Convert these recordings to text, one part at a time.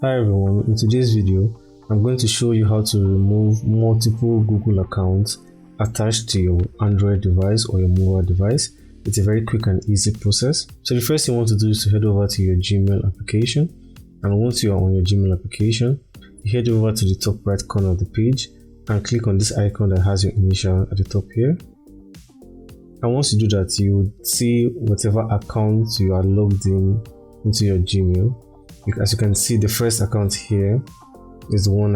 Hi everyone, in today's video, I'm going to show you how to remove multiple Google accounts attached to your Android device or your mobile device. It's a very quick and easy process. So the first thing you want to do is to head over to your Gmail application. And once you are on your Gmail application, you head over to the top right corner of the page and click on this icon that has your initial at the top here. And once you do that, you would see whatever account you are logged into your Gmail. As you can see, the first account here is the one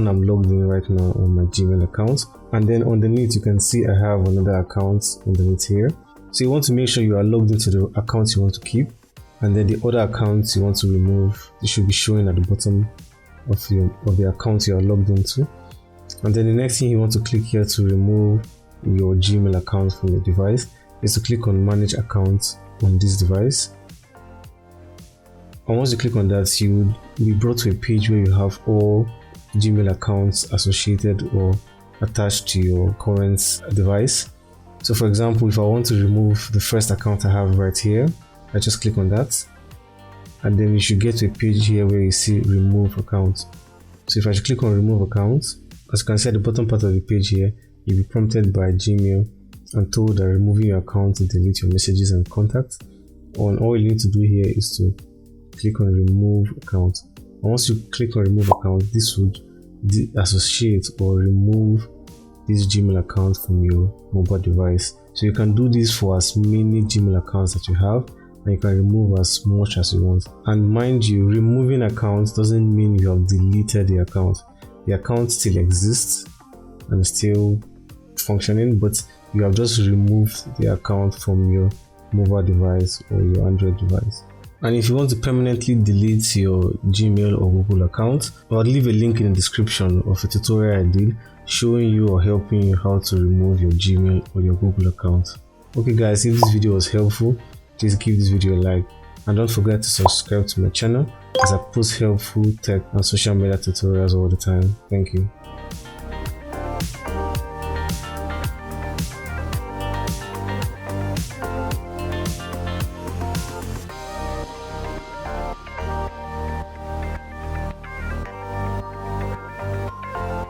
I'm logged in right now on my Gmail account, and then underneath you can see I have another account underneath here. So you want to make sure you are logged into the account you want to keep, and then the other accounts you want to remove, they should be showing at the bottom of the account you are logged into. And then the next thing you want to click here to remove your Gmail account from your device is to click on manage accounts on this device. And once you click on that, you will be brought to a page where you have all Gmail accounts associated or attached to your current device. So for example, if I want to remove the first account I have right here, I just click on that, and then you should get to a page here where you see remove account. So if I click on remove account, as you can see at the bottom part of the page here, you'll be prompted by Gmail and told that removing your account will delete your messages and contacts. And all you need to do here is to click on remove account. And once you click on remove account, this would associate or remove this Gmail account from your mobile device. So you can do this for as many Gmail accounts that you have, and you can remove as much as you want. And mind you, removing accounts doesn't mean you have deleted the account. The account still exists and is still functioning, but you have just removed the account from your mobile device or your Android device. And if you want to permanently delete your Gmail or Google account, I'll leave a link in the description of a tutorial I did showing you or helping you how to remove your Gmail or your Google account. Okay guys, if this video was helpful, please give this video a like, and don't forget to subscribe to my channel as I post helpful tech and social media tutorials all the time. Thank you.